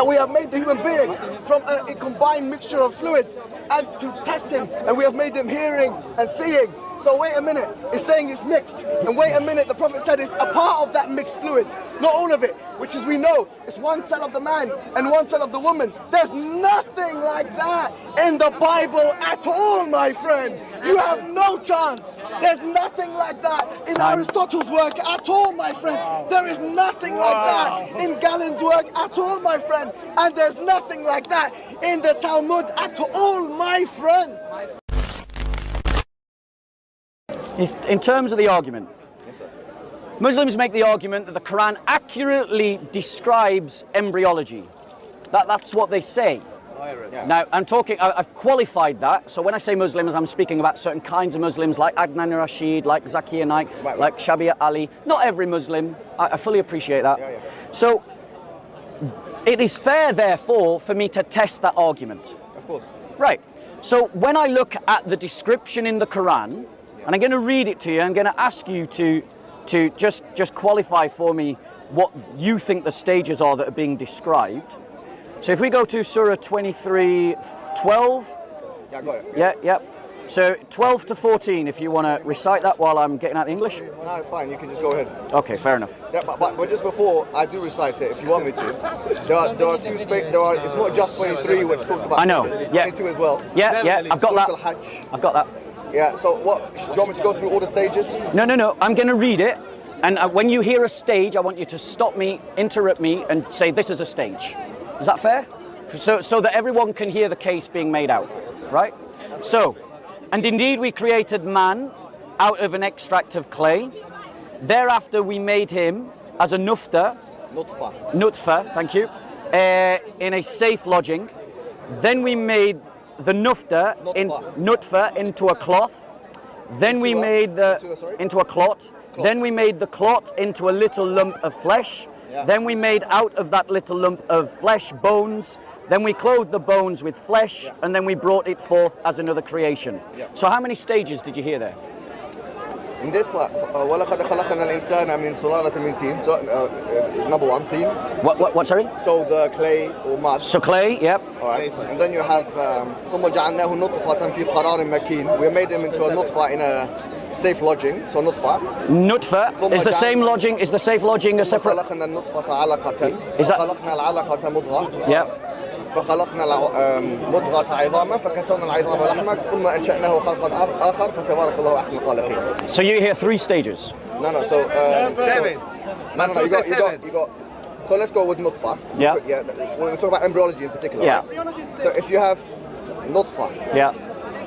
that we have made the human being from a combined mixture of fluids and to test him, and we have made him hearing and seeing. So wait a minute, it's saying it's mixed, and wait a minute, the Prophet said it's a part of that mixed fluid, not all of it, which is, we know, it's one cell of the man and one cell of the woman. There's nothing like that in the Bible at all, my friend. You have no chance. There's nothing like that in Aristotle's work at all, my friend. There is nothing like that in Galen's work at all, my friend. And there's nothing like that in the Talmud at all, my friend. In terms of the argument, Muslims make the argument that the Quran accurately describes embryology. That's what they say. Now, I've qualified that. So when I say Muslims, I'm speaking about certain kinds of Muslims, like Adnan Rashid, like Zakir Naik, like Shabia Ali. Not every Muslim. I fully appreciate that. So it is fair, therefore, for me to test that argument. Of course. Right. So when I look at the description in the Quran, and I'm going to read it to you, I'm going to ask you to just qualify for me what you think the stages are that are being described. So if we go to Surah 23:12. Yeah, got it. Yeah. So 12 to 14, if you want to recite that while I'm getting out the English. No, it's fine. You can just go ahead. Okay, fair enough. Yeah, but just before I do recite it, if you want me to, there are two spaces. It's not just 23, which talks about. I know. It's Yeah. 22 as well. Yeah. I've got that. Hajj. I've got that. Yeah. So what? Do you want me to go through all the stages? No. I'm going to read it, and when you hear a stage, I want you to stop me, interrupt me, and say this is a stage. Is that fair? So that everyone can hear the case being made out, right? So, and indeed we created man out of an extract of clay. Thereafter we made him as a nutfa, thank you, in a safe lodging. Then we made the nutfa into a cloth. Then we made into a clot. Then we made the clot into a little lump of flesh. Then we made out of that little lump of flesh bones. Then we clothed the bones with flesh, and then we brought it forth as another creation. So how many stages did you hear there? In this part, وَلَقَدْ خَلَقْنَا الْإِنسَانَ مِنْ سُلَالَةٍ مِنْ طِينٍ. So number one, teen. What, sorry? So the clay or mud. So clay, yep. All right. And then you have ثُمَّ جَعَلْنَاهُ نُطْفَةً فِي قَرَارٍ مَكِينٍ. We made him into a nutfa in a safe lodging. So nutfa. Nutfa is the same lodging. Is the safe lodging a separate? خَلَقْنَا النُّطْفَةَ عَلَقَةً. Is that? خَلَقْنَا الْعَلَقَةَ مُضْغَةً. Yep. فخلقنا مضغة عظاما فكسونا العظام لحما ثم أنشأناه خلقا آخر فتبارك الله أحسن الخالقين. So you hear 3 stages. No. So 7. No. You got. So let's go with nutfa. Yeah. We're talking about embryology in particular. Yeah. Right? So if you have nutfa. Yeah.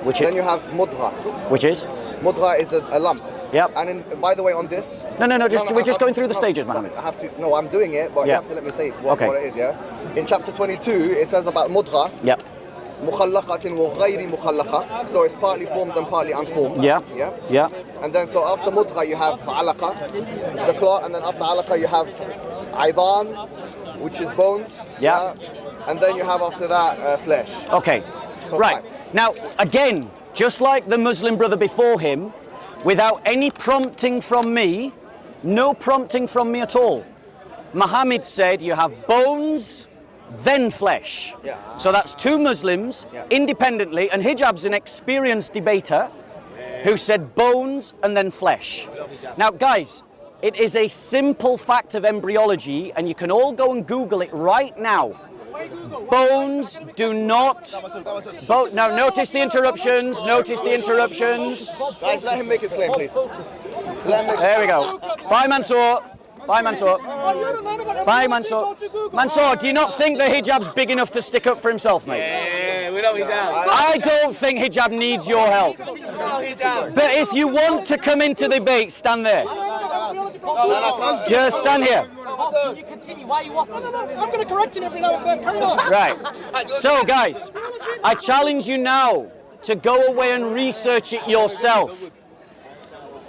Then you have mudgha. Which is? Mudgha is a lump. Yep. And by the way, on this. No. We're just going through the stages, Mohammed. I have to. No, I'm doing it, but you have to let me say what it is. Yeah. In chapter 22, it says about mudgha. Yep. مخلقة وغير مخلقة. So it's partly formed and partly unformed. Yeah. And then so after mudgha you have alaqa, which is the clot, and then after alaqa you have aidan, which is bones. Yeah. And then you have after that flesh. Okay. So Right. 5. Now, again, just like the Muslim brother before him, without any prompting from me, no prompting from me at all, Mohammed said you have bones, then flesh. Yeah. So that's 2 Muslims independently, and Hijab's an experienced debater who said bones and then flesh. Now, guys, it is a simple fact of embryology, and you can all go and Google it right now. Bones do not. Now, notice the interruptions. Guys, let him make his claim, please. There we go. Bye, Mansour. Bye, Mansour. Mansour, do you not think the hijab's big enough to stick up for himself, mate? Yeah, we know he's down. I don't think hijab needs your help. But if you want to come into the debate, stand there. Just stand here. Can you continue? Why are you waffling? No, I'm going to correct him every now and then. Carry on. Right. So, guys, I challenge you now to go away and research it yourself.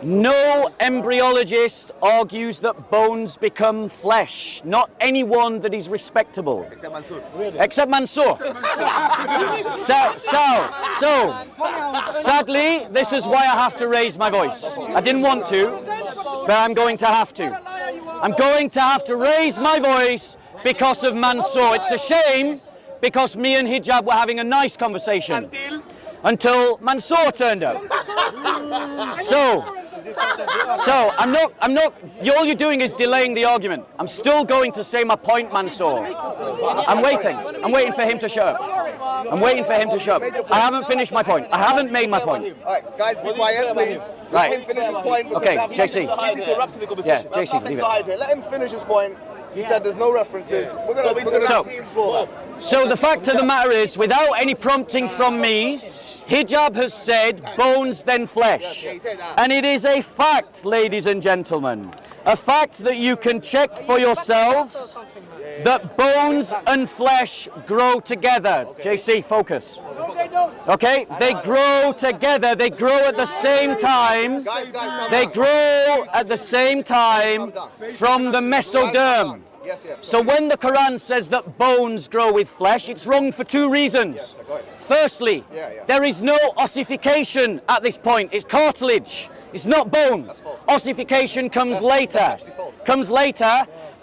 No embryologist argues that bones become flesh. Not anyone that is respectable. Except Mansour. So, sadly, this is why I have to raise my voice. I didn't want to, but I'm going to have to. I'm going to have to raise my voice because of Mansour. It's a shame because me and Hijab were having a nice conversation until Mansour turned up. So I'm not, all you're doing is delaying the argument. I'm still going to say my point, Mansour. I'm waiting for him to shut up. I'm waiting for him to shut up. I haven't finished my point. I haven't made my point. All right, guys, be quiet, please. Right. Let him finish his point. Okay, JC. He's interrupting the conversation. Yeah, JC, Nothing leave to hide it. here. Let him finish his point. He said there's no references. We're gonna explore that. So the fact of the matter is, without any prompting from me, Hijab has said bones then flesh. And it is a fact, ladies and gentlemen, a fact that you can check for yourselves, that bones and flesh grow together. JC, focus. Okay, they grow together, they grow at the same time. They grow at the same time from the mesoderm. Yes. So when the Quran says that bones grow with flesh, it's wrong for two reasons. Firstly, there is no ossification at this point. It's cartilage. It's not bone. Ossification comes later.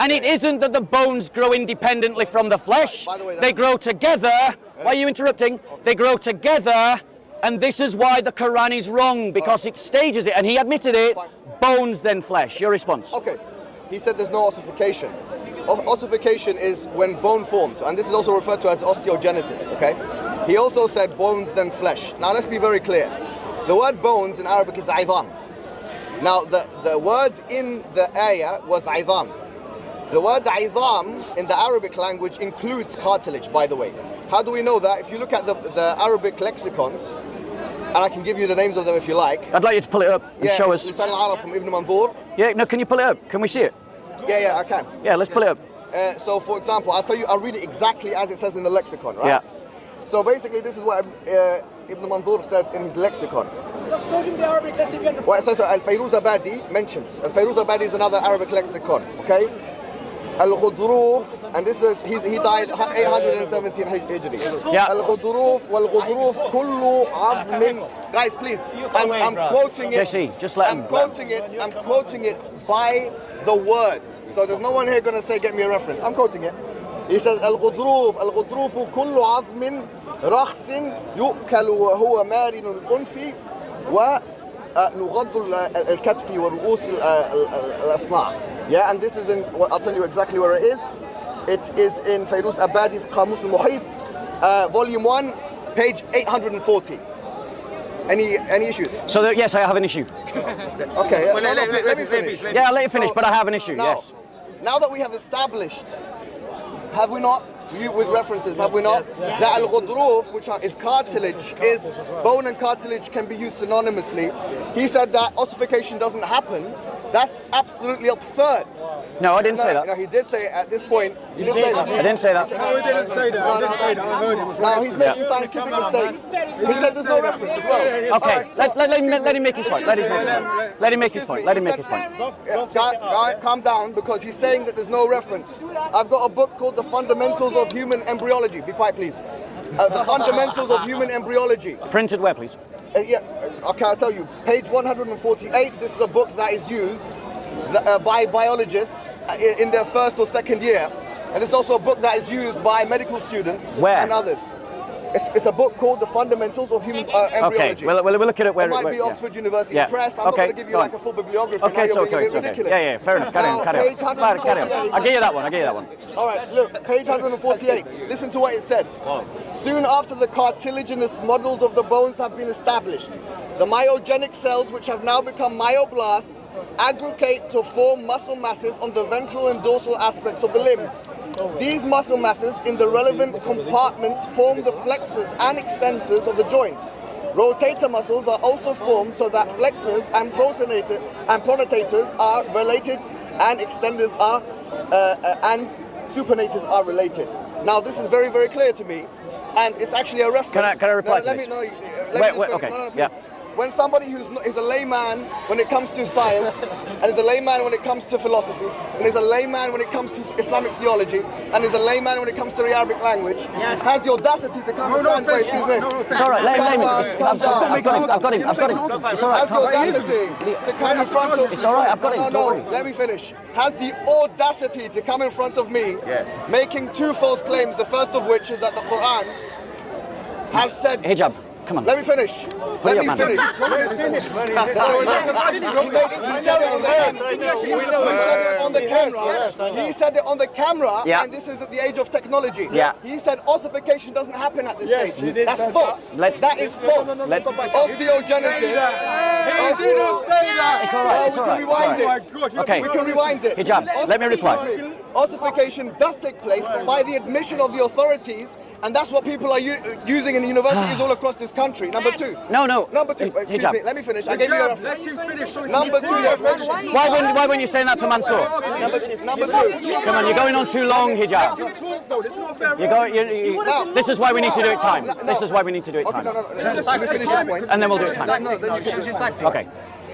And it isn't that the bones grow independently from the flesh. They grow together. Why are you interrupting? They grow together, and this is why the Quran is wrong, because it stages it, and he admitted it. Bones then flesh. Your response? Okay. He said there's no ossification. Ossification is when bone forms, and this is also referred to as osteogenesis, okay? He also said bones then flesh. Now let's be very clear. The word bones in Arabic is idam. Now the word in the ayah was idam. The word idam in the Arabic language includes cartilage, by the way. How do we know that? If you look at the Arabic lexicons, and I can give you the names of them if you like. I'd like you to pull it up and show us. Lisan al-Arab from Ibn Manzur. Yeah, no, can you pull it up? Can we see it? Yeah, I can. Yeah, let's pull it up. So, for example, I'll read it exactly as it says in the lexicon, right? Yeah. So basically, this is what Ibn Manzur says in his lexicon. Just quote in the Arabic, let's see if you understand. What it says, Al-Fayruz Abadi mentions. Al-Fayruz Abadi is another Arabic lexicon, okay? Al-Ghudruf, and this is, he died 817 Hijri. Yeah. Al-Ghudruf, wal-Ghudruf, kullu azmin. Guys, please, I'm quoting it. JC, just let him. I'm quoting it by the word. So there's no one here going to say, get me a reference. I'm quoting it. He says, Al-Ghudruf kullu azmin rakhsin yu'kalu wa huwa marin al-unfi wa nughaddu al-katfi wa ru'us al-asna'. Yeah, and this is in, I'll tell you exactly where it is. It is in Fayruz Abadi's Qamus al-Muhit, volume 1, page 840. Any issues? So yes, I have an issue. Okay, let me finish. Yeah, I'll let you finish, but I have an issue, yes. Now that we have established, have we not, with references, have we not, that al-ghudruf, which is cartilage, is bone and cartilage can be used synonymously. He said that ossification doesn't happen. That's absolutely absurd. No, I didn't say that. No, he did say it at this point. He did say that. I didn't say that. No, he didn't say that. I didn't say that. I heard him. Now he's making scientific mistakes. He said there's no reference as well. Okay, let him make his point. Let him make his point. Let him make his point. Calm down, because he's saying that there's no reference. I've got a book called The Fundamentals of Human Embryology. Be quiet, please. The Fundamentals of Human Embryology. Printed where, please? Yeah, okay, I'll tell you. Page 148, this is a book that is used by biologists in their first or second year. And this is also a book that is used by medical students and others. It's a book called The Fundamentals of Human Embryology. Okay, we'll look at it where it might be Oxford University Press. I'm not going to give you like a full bibliography. Okay, it's okay, ridiculous. Yeah, fair enough. Carry on. I'll give you that one. All right, look, page 148. Listen to what it said. Soon after the cartilaginous models of the bones have been established, the myogenic cells, which have now become myoblasts, aggregate to form muscle masses on the ventral and dorsal aspects of the limbs. These muscle masses in the relevant compartments form the flexors and extensors of the joints. Rotator muscles are also formed so that flexors and pronatators are related, and extenders are and supinators are related. Now this is very, very clear to me, and it's actually a reference. Can I reply to let this? me know. Wait, okay. No, yeah. when somebody is a layman when it comes to science, and is a layman when it comes to philosophy, and is a layman when it comes to Islamic theology, and is a layman when it comes to the Arabic language, has the audacity to come and stand. Wait, excuse me. It's all right. Let him. I've got him. It's all right. Has the audacity to come in front of. It's all right. I've got him. No, let me finish. Has the audacity to come in front of me, making two false claims. The first of which is that the Quran has said. Hijab. Come on. Let me finish. Let me finish. He said it on the camera. He said it on the camera, and this is at the age of technology. Yeah. He said ossification doesn't happen at this stage. That's false. That is false. Osteogenesis. He didn't say that. It's all right. We can rewind it. Okay. We can rewind it. Hijab. Let me reply. Ossification does take place by the admission of the authorities, and that's what people are using in universities all across this country. Number two. No. Number two. Excuse me. Let me finish. I gave you a Let him finish. number two. Why weren't you saying that to Mansour? Number two. Come on, you're going on too long, Hijab. This is why we need to do it time. This is why we need to do it Okay, time. no. Let me finish this point. And then we'll do it time. No, then you can. Okay.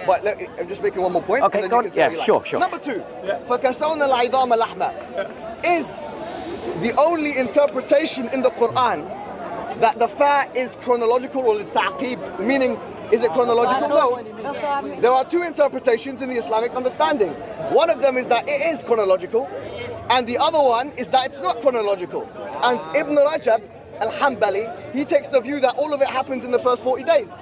But I'm just making one more point. Okay, and then go you on. can say Yeah, what you like. sure. Number two. فَكَسَوْنَا الْعِظَامَ لَحْمًا is the only interpretation in the Quran that the fa is chronological or ta'qib, meaning is it chronological? No. There are two interpretations in the Islamic understanding. One of them is that it is chronological, and the other one is that it's not chronological. And Ibn Rajab al-Hanbali, he takes the view that all of it happens in the first 40 days.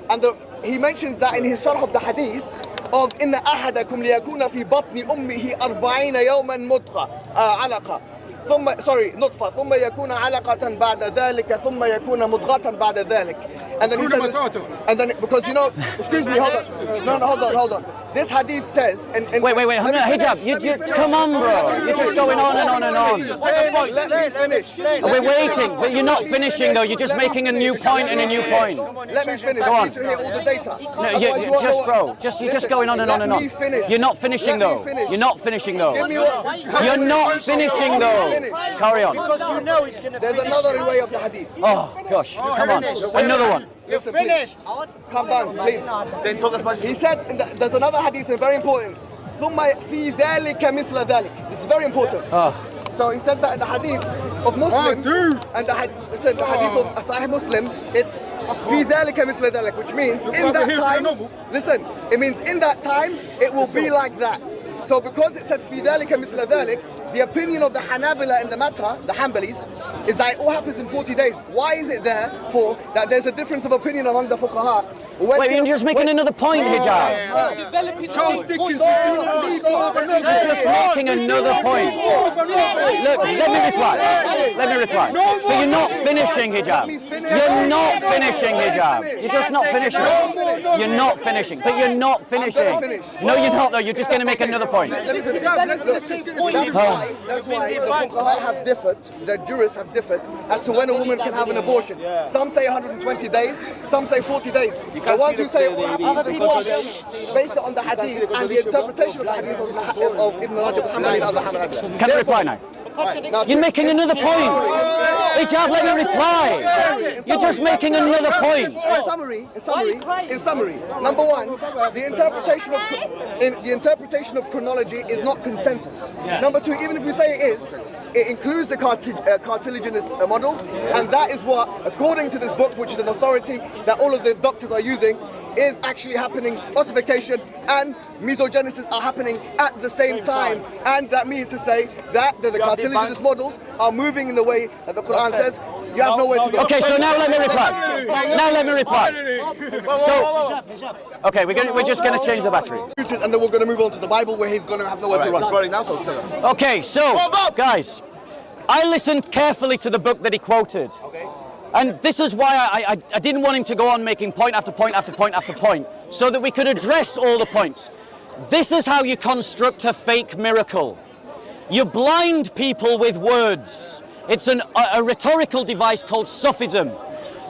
And he mentions that in his Sharh of the Hadith of إِنَّ أَحَدَكُمْ لِيَكُونَ فِي بَطْنِ أُمِّهِ 40 يَوْمًا مُضْغَةً عَلَقَةً نطفة ثم يكون علقة بعد ذلك ثم يكون مضغة بعد ذلك. And then he says, because you know, excuse me, hold on. No, hold on. This hadith says, and Wait, Hijab, you come on, bro. You're just going on and on and on. Let me finish. We're waiting, but you're not finishing though. You're just making a new point and a new point. Let me finish. Go I on. need to hear all the data. No, you're just going on and on and on. You're not finishing though. You're not finishing though. You're not finishing though. Carry on. Because you know he's going to There's another way of the hadith. Oh gosh, come on. Another one. Listen, finished. Calm down, please. Then talk as much as He said, there's another hadith, very important. ثم في ذلك مثل ذلك. This is very important. So he said that in the hadith of Muslim, and the hadith of Sahih Muslim, it's في ذلك مثل ذلك, which means in that time, listen, it means in that time, it will be like that. So because it said في ذلك مثل ذلك, the opinion of the Hanabila in the matter, the Hanbalis, is that it all happens in 40 days. Why is it there for that there's a difference of opinion among the fuqaha? Wait, you're just making another point, Hijab. Charles Dickens. Just making another point. Look, let me reply. But you're not finishing, Hijab. You're not finishing, Hijab. You're just not finishing. You're not finishing. But you're not finishing. No, you're not, though. You're just going to make another point. That's why the fuqaha have differed, the jurists have differed as to when a woman can have an abortion. Some say 120 days, some say 40 days. The ones who say 40 days, based on the hadith and the interpretation of the hadith of Ibn Rajab al-Hanbali and other Hanabila. Can I reply now? You're making another point. Hijab, let me reply. You're just making another point. In summary, number one, the interpretation of chronology is not consensus. Number two, even if we say it is, it includes the cartilaginous models, and that is what, according to this book, which is an authority that all of the doctors are using, is actually happening. Ossification and mesogenesis are happening at the same time, and that means to say that the cartilaginous models are moving in the way that the Quran says. You have nowhere to go. Okay, so now let me reply. So, okay, we're just going to change the battery. And then we're going to move on to the Bible, where he's going to have nowhere to run. Okay, so guys, I listened carefully to the book that he quoted. And this is why I didn't want him to go on making point after point after point after point, so that we could address all the points. This is how you construct a fake miracle. You blind people with words. It's a rhetorical device called sophism.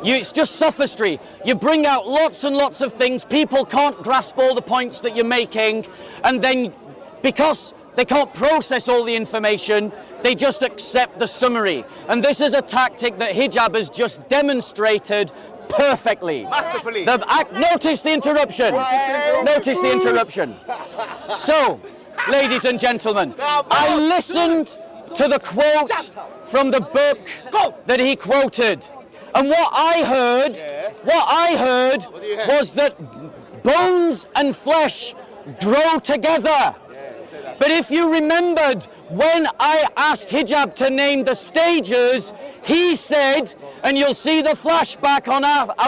It's just sophistry. You bring out lots and lots of things. People can't grasp all the points that you're making, and then because they can't process all the information, they just accept the summary. And this is a tactic that Hijab has just demonstrated perfectly. Masterfully. Notice the interruption. Notice the interruption. So, ladies and gentlemen, I listened to the quote from the book that he quoted. And what I heard was that bones and flesh grow together. But if you remembered, when I asked Hijab to name the stages, he said, and you'll see the flashback on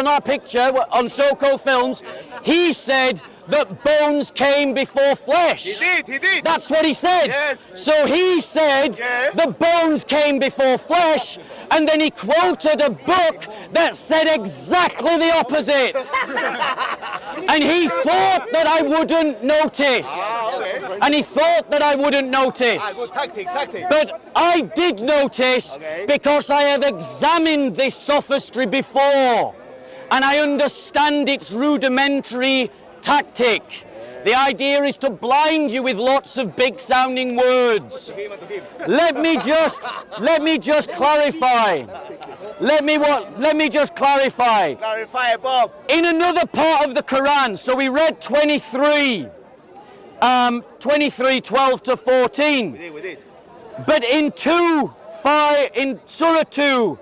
our picture on Soko Films, he said that bones came before flesh. He did. That's what he said. Yes. So he said the bones came before flesh, and then he quoted a book that said exactly the opposite. And he thought that I wouldn't notice. And he thought that I wouldn't notice. Good tactic. But I did notice because I have examined this sophistry before, and I understand its rudimentary tactic. The idea is to blind you with lots of big sounding words. Let me just clarify. Let me just clarify. Clarify, Bob. In another part of the Quran, so we read 23, 12 to 14. We did. But in Surah 2,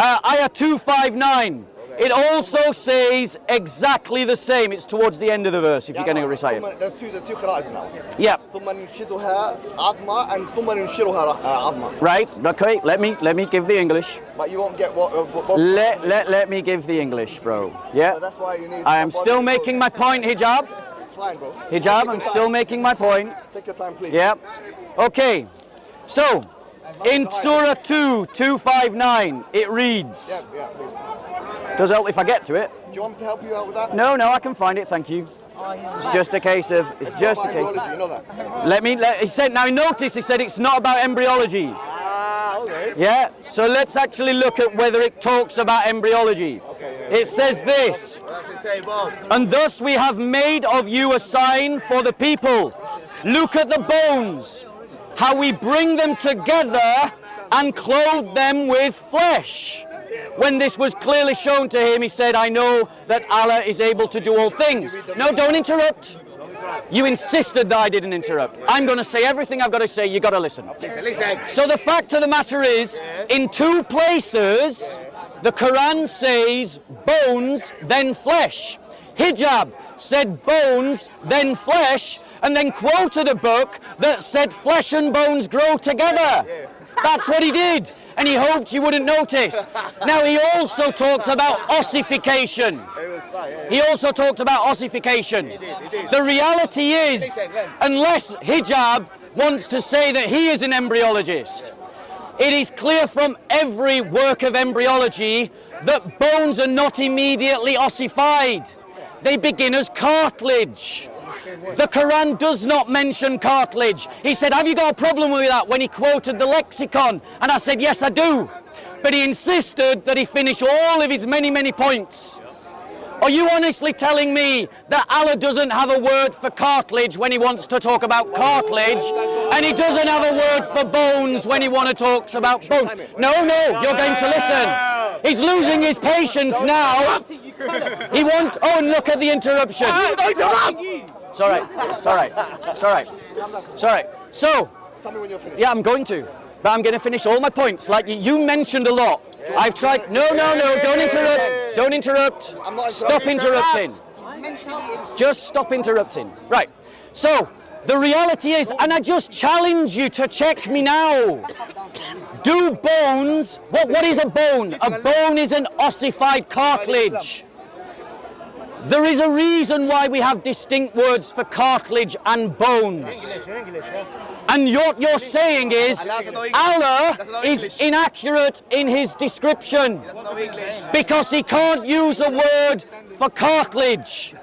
Ayah 259, it also says exactly the same. It's towards the end of the verse, if you're going to recite it. There's two qira'ahs now. Yeah. ثم ننشزها عظمة and ثم ننشرها عظمة. Right. Okay. Let me give the English. But you won't get what. Let me give the English, bro. Yeah. So that's why you need. I am still making my point, Hijab. Fine, bro. Hijab, I'm still making my point. Take your time, please. Yeah. Okay. So, in Surah 2, 259, it reads. Yeah, please. Does help if I get to it. Do you want me to help you out with that? No, I can find it. Thank you. It's just a case of. It's just a case. Embryology, you know that. He said. Now notice. He said it's not about embryology. Okay. Yeah. So let's actually look at whether it talks about embryology. It says this. What does it say, Bob? And thus we have made of you a sign for the people. Look at the bones, how we bring them together and clothe them with flesh. When this was clearly shown to him, he said, I know that Allah is able to do all things. No, don't interrupt. You insisted that I didn't interrupt. I'm going to say everything I've got to say. You've got to listen. Listen. So the fact of the matter is, in two places, the Quran says bones, then flesh. Hijab said bones, then flesh, and then quoted a book that said flesh and bones grow together. That's what he did, and he hoped you wouldn't notice. Now, he also talked about ossification. He also talked about ossification. The reality is, unless Hijab wants to say that he is an embryologist, it is clear from every work of embryology that bones are not immediately ossified. They begin as cartilage. The Quran does not mention cartilage. He said, have you got a problem with that, when he quoted the lexicon? And I said, yes, I do. But he insisted that he finish all of his many points. Are you honestly telling me that Allah doesn't have a word for cartilage when he wants to talk about cartilage, and he doesn't have a word for bones when he wants to talk about bones? No, you're going to listen. He's losing his patience now. He wants, oh, and look at the interruption. It's all right. So, Tell me when you're finished. yeah, I'm going to. But I'm going to finish all my points. Like you mentioned a lot. I've tried. No, don't interrupt. Don't interrupt. Stop interrupting. Just stop interrupting. Right. So, the reality is, and I just challenge you to check me now. Do bones, what is a bone? A bone is an ossified cartilage. There is a reason why we have distinct words for cartilage and bones. And what you're saying is, Allah is inaccurate in his description because he can't use a word for cartilage.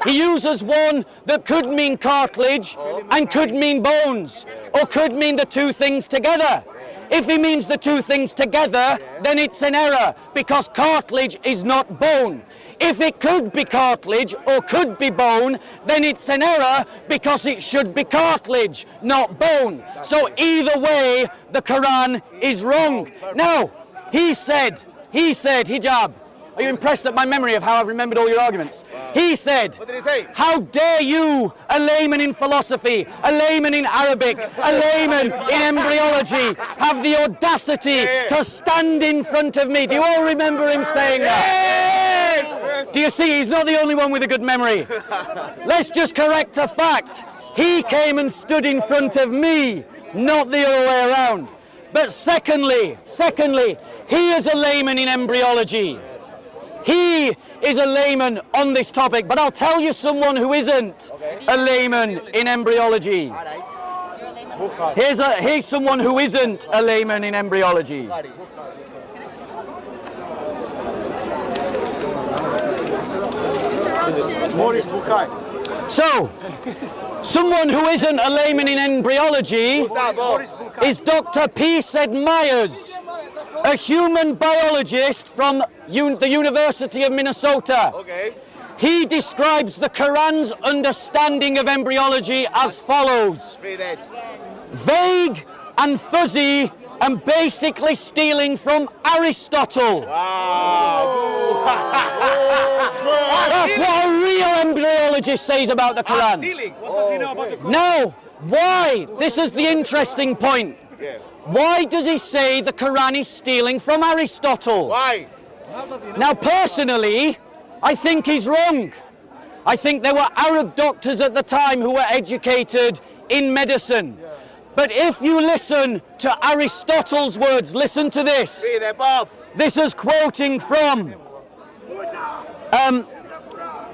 He uses one that could mean cartilage and could mean bones, or could mean the two things together. If he means the two things together, then it's an error, because cartilage is not bone. If it could be cartilage or could be bone, then it's an error, because it should be cartilage, not bone. So either way, the Quran is wrong. Now, he said, Hijab, Are you impressed at my memory of how I've remembered all your arguments? He said, What did he say? how dare you, a layman in philosophy, a layman in Arabic, a layman in embryology, have the audacity to stand in front of me. Do you all remember him saying that? Do you see, he's not the only one with a good memory. Let's just correct a fact. He came and stood in front of me, not the other way around. But secondly, he is a layman in embryology. He is a layman on this topic, but I'll tell you someone who isn't a layman in embryology. Here's someone who isn't a layman in embryology. Morris Bukai. So, someone who isn't a layman in embryology is Dr. P. Said Myers, a human biologist from the University of Minnesota. Okay. He describes the Quran's understanding of embryology as follows: Read it. vague and fuzzy and basically stealing from Aristotle. That's what a real embryologist says about the Quran. Stealing. What does he know about the Quran? Now, why? This is the interesting point. Yeah. Why does he say the Quran is stealing from Aristotle? Why? Now, personally, I think he's wrong. I think there were Arab doctors at the time who were educated in medicine. But if you listen to Aristotle's words, listen to this. Read it, Bob. This is quoting from,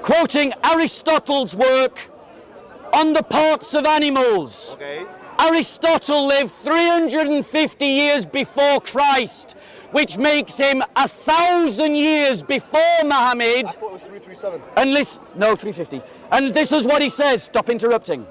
quoting Aristotle's work on the parts of animals. Okay. Aristotle lived 350 years before Christ, which makes him 1,000 years before Mohammed. I thought it was 337. And listen, no, 350. And this is what he says. Stop interrupting.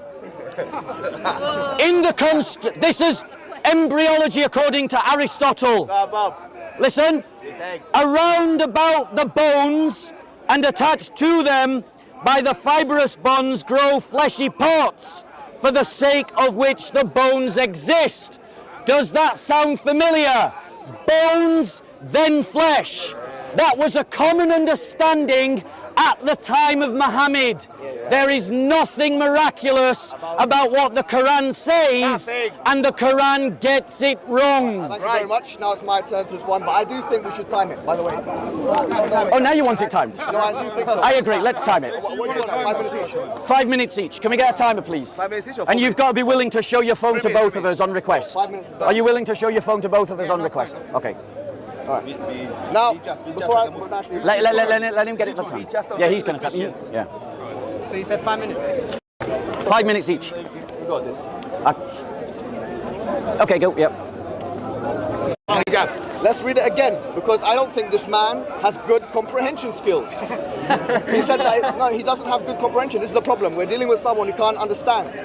This is embryology according to Aristotle. Bob. Listen. He's saying. Around about the bones and attached to them by the fibrous bonds grow fleshy parts, for the sake of which the bones exist. Does that sound familiar? Bones, then flesh. That was a common understanding at the time of Muhammad. There is nothing miraculous about what the Quran says, and the Quran gets it wrong. Thank you very much. Now it's my turn to respond, but I do think we should time it, by the way. Oh, now you want it timed? No, I do think so. I agree, let's time it. What do you want? 5 minutes each? 5 minutes each. Can we get a timer, please? 5 minutes each or 4 And you've got to be willing to show your phone to both of us on request. 5 minutes is done. Are you willing to show your phone to both of us on request? Okay. Now, before I actually... Let him get it to time. Yeah, he's going to time. Yeah. So you said 5 minutes. 5 minutes each. You got this. Okay, go. Yep. Hijab. Let's read it again, because I don't think this man has good comprehension skills. He said that, no, he doesn't have good comprehension. This is the problem. We're dealing with someone who can't understand.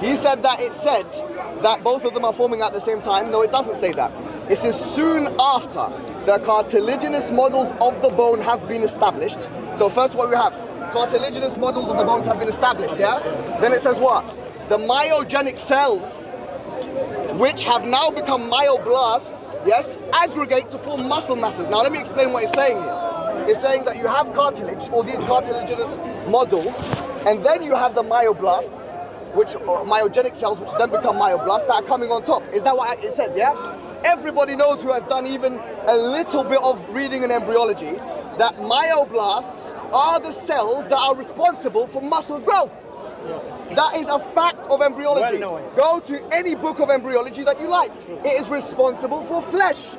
He said that it said that both of them are forming at the same time. No, it doesn't say that. It says soon after the cartilaginous models of the bone have been established. So first what we have, cartilaginous models of the bones have been established, yeah? Then it says what? The myogenic cells, which have now become myoblasts, yes, aggregate to form muscle masses. Now let me explain what it's saying here. It's saying that you have cartilage, or these cartilaginous models, and then you have the myoblasts, which are myogenic cells, which then become myoblasts, that are coming on top. Is that what it said, yeah? Everybody knows, who has done even a little bit of reading in embryology, that myoblasts are the cells that are responsible for muscle growth. That is a fact of embryology. Go to any book of embryology that you like. It is responsible for flesh.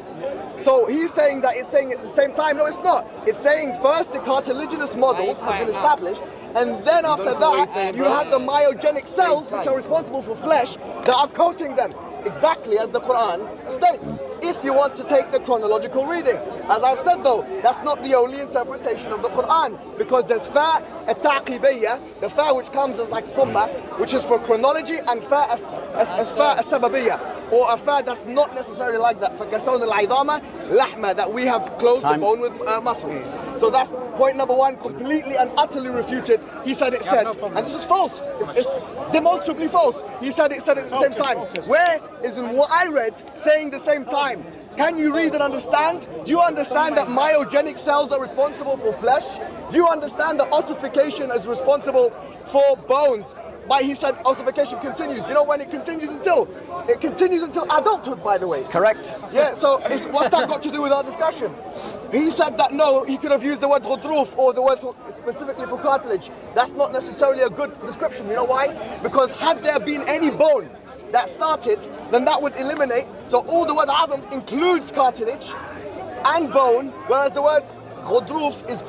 So he's saying that it's saying at the same time. No, it's not. It's saying first the cartilaginous models have been established, and then after that you have the myogenic cells, which are responsible for flesh, that are coating them. Exactly as the Quran states, if you want to take the chronological reading. As I've said though, that's not the only interpretation of the Quran, because there's fa' at-taqibiyya, the fa' which comes as like thumma, which is for chronology, and fa' as fa' as-sababiyya, or a fa' that's not necessarily like that, for kasawn al-idama lahma, that we have closed the bone with muscle. So that's point number one, completely and utterly refuted. He said it said, and this is false. It's demonstrably false. He said it said at the same time. Where is in what I read saying the same time? Can you read and understand? Do you understand that myogenic cells are responsible for flesh? Do you understand that ossification is responsible for bones? But he said ossification continues. Do you know when it continues until? It continues until adulthood, by the way. Correct. Yeah, so what's that got to do with our discussion? He said that no, he could have used the word ghudruf or the word specifically for cartilage. That's not necessarily a good description. You know why? Because had there been any bone that started, then that would eliminate. So all the word azam includes cartilage and bone, whereas the word ghudruf is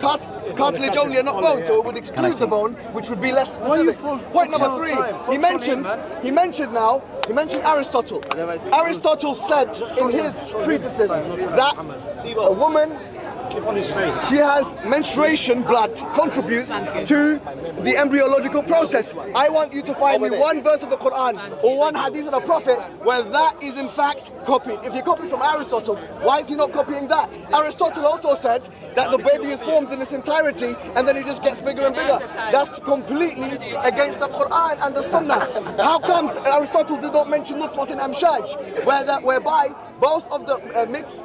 cartilage only and not bone, so it would exclude the bone, which would be less specific. Point number 3, he mentioned Aristotle. Aristotle said in his treatises that a woman, she has menstruation blood, contributes to the embryological process. I want you to find me one verse of the Quran or one hadith of the Prophet where that is in fact copied. If you copy from Aristotle, why is he not copying that? Aristotle also said that the baby is formed in its entirety and then it just gets bigger and bigger. That's completely against the Quran and the Sunnah. How comes Aristotle did not mention nutfat and amshaj, whereby both of the mixed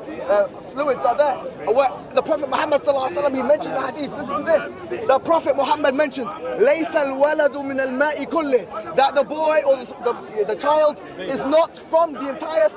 fluids are there? Where the Prophet Muhammad he mentioned the hadith. Listen to this. The Prophet Muhammad mentions لَيْسَ الْوَلَدُ مِنَ الْمَاءِ كُلِّهِ, that the boy or the child is not from the entire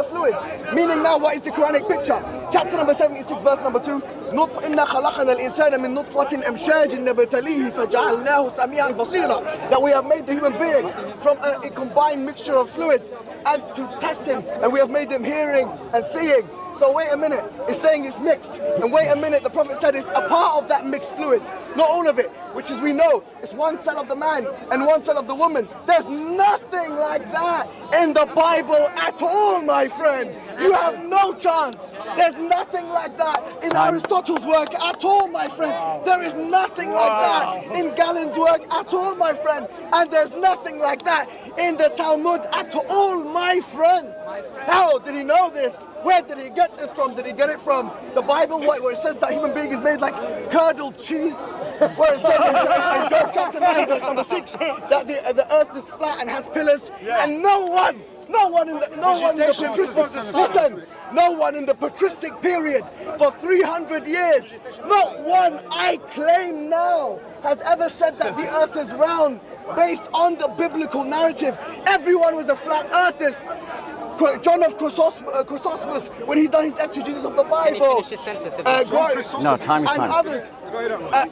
fluid. Meaning now, what is the Quranic picture? Chapter number 76, verse number 2. إِنَّا خَلَقْنَا الْإِنسَانَ مِن نُطْفَةٍ أَمْشَاجٍ نَبْتَلِيهِ فَجَعَلْنَاهُ سَمِيعًا بَصِيرًا, that we have made the human being from a combined mixture of fluids and to test him, and we have made him hearing and seeing. So wait a minute, it's saying it's mixed. And wait a minute, the Prophet said it's a part of that mixed fluid, not all of it, which is, we know, it's one cell of the man and one cell of the woman. There's nothing like that in the Bible at all, my friend. You have no chance. There's nothing like that in Aristotle's work at all, my friend. There is nothing like that in Galen's work at all, my friend. And there's nothing like that in the Talmud at all, my friend. How did he know this? Where did he get this from? Did he get it from the Bible, where it says that human being is made like curdled cheese? Where it says in Job chapter 9, verse number 6, that the earth is flat and has pillars, and no one in the patristic period for 300 years, not one, I claim now, has ever said that the earth is round based on the biblical narrative. Everyone was a flat earthist. John of Chrysostom, when he done his exegesis of the Bible, No, time is and time. others.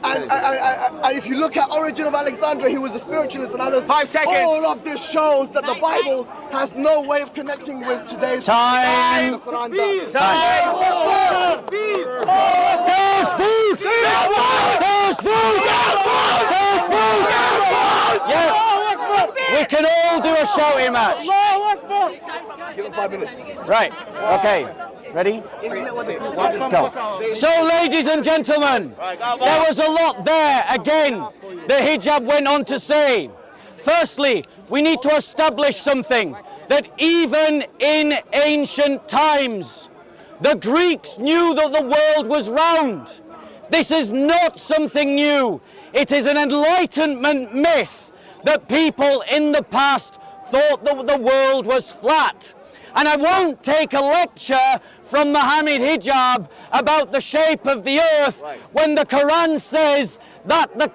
And if you look at Origin of Alexandria, he was a spiritualist and others. 5 seconds. All of this shows that the Bible has no way of connecting with today's Time. The Quran does. Yeah, we can all do a shouting match. Give him 5 minutes. Right, okay. Ready? Go. So, ladies and gentlemen, there was a lot there. Again, the hijab went on to say, firstly, we need to establish something, that even in ancient times, the Greeks knew that the world was round. This is not something new. It is an Enlightenment myth that people in the past thought that the world was flat. And I won't take a lecture from Mohammed Hijab about the shape of the earth when the Quran says that the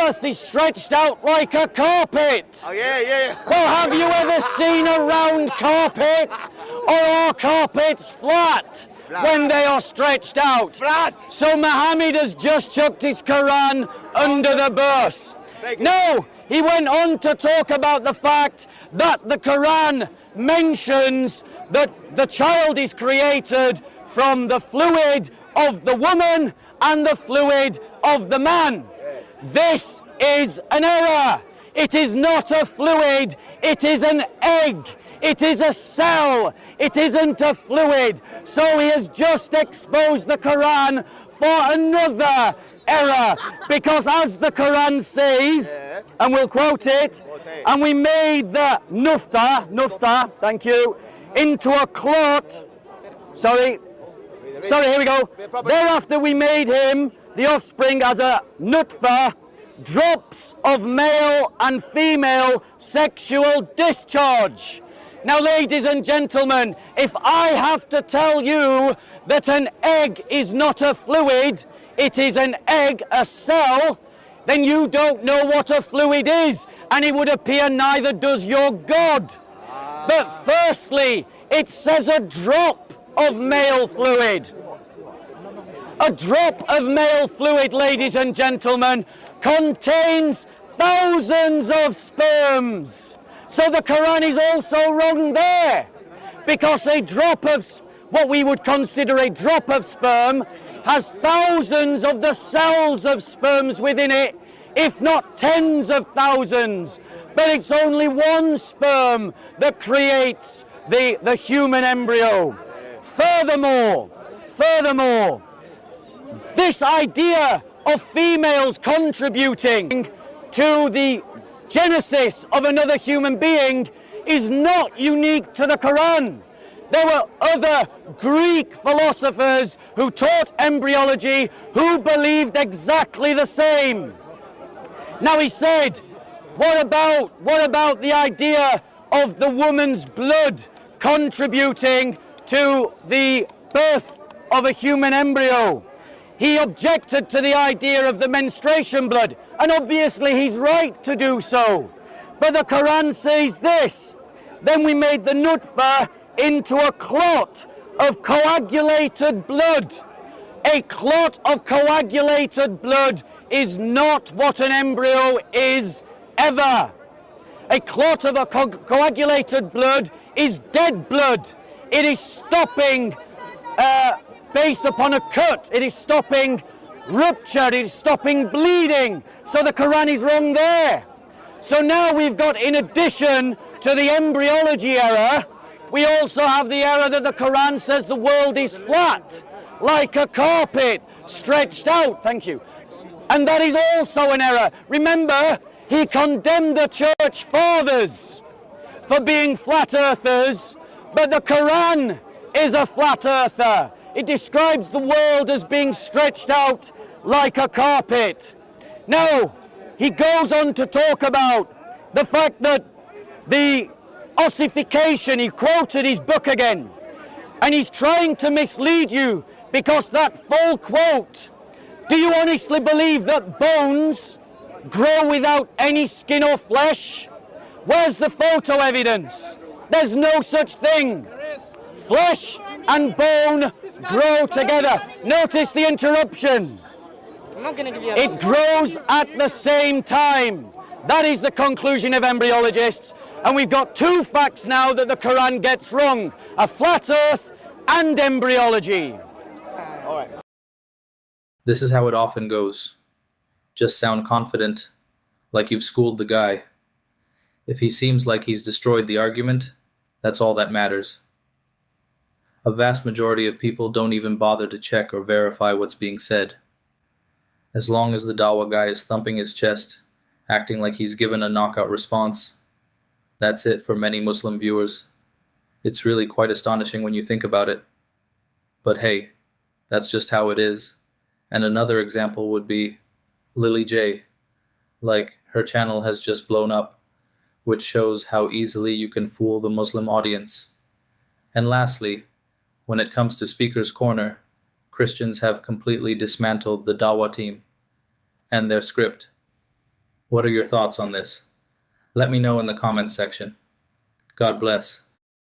earth is stretched out like a carpet. Oh, yeah. Well, have you ever seen a round carpet? Or are carpets flat when they are stretched out? Flat. So Mohammed has just chucked his Quran under the bus. No, he went on to talk about the fact that the Quran mentions that the child is created from the fluid of the woman and the fluid of the man. This is an error. It is not a fluid, it is an egg. It is a cell. It isn't a fluid. So he has just exposed the Quran for another error. Because as the Quran says, and we'll quote it, and we made the nufta, thank you, into a clot. Sorry, here we go. Thereafter we made him, the offspring, as a nutfa, drops of male and female sexual discharge. Now, ladies and gentlemen, if I have to tell you that an egg is not a fluid, it is an egg, a cell, then you don't know what a fluid is, and it would appear neither does your God. But firstly, it says a drop of male fluid. A drop of male fluid, ladies and gentlemen, contains thousands of sperms. So the Quran is also wrong there, because a drop of what we would consider a drop of sperm has thousands of the cells of sperms within it, if not tens of thousands. But it's only one sperm that creates the human embryo. Furthermore, this idea of females contributing to the genesis of another human being is not unique to the Quran. There were other Greek philosophers who taught embryology who believed exactly the same. Now he said, what about the idea of the woman's blood contributing to the birth of a human embryo? He objected to the idea of the menstruation blood, and obviously he's right to do so. But the Quran says this, then we made the nutfah into a clot of coagulated blood. A clot of coagulated blood is not what an embryo is ever. A clot of coagulated blood is dead blood. It is stopping based upon a cut. It is stopping rupture. It is stopping bleeding. So the Quran is wrong there. So now we've got, in addition to the embryology error, we also have the error that the Quran says the world is flat, like a carpet, stretched out. Thank you. And that is also an error. Remember, he condemned the church fathers for being flat earthers, but the Quran is a flat earther. It describes the world as being stretched out like a carpet. Now, he goes on to talk about the fact that the ossification, he quoted his book again, and he's trying to mislead you because that full quote, do you honestly believe that bones grow without any skin or flesh? Where's the photo evidence? There's no such thing. Flesh and bone grow together. Notice the interruption. I'm not going to give you It grows at the same time. That is the conclusion of embryologists. And we've got two facts now that the Quran gets wrong. A flat earth and embryology. This is how it often goes. Just sound confident, like you've schooled the guy. If he seems like he's destroyed the argument, that's all that matters. A vast majority of people don't even bother to check or verify what's being said. As long as the Dawah guy is thumping his chest, acting like he's given a knockout response, that's it for many Muslim viewers. It's really quite astonishing when you think about it. But hey, that's just how it is. And another example would be Lily J. Like, her channel has just blown up, which shows how easily you can fool the Muslim audience. And lastly, when it comes to Speaker's Corner, Christians have completely dismantled the Dawah team and their script. What are your thoughts on this? Let me know in the comments section. God bless.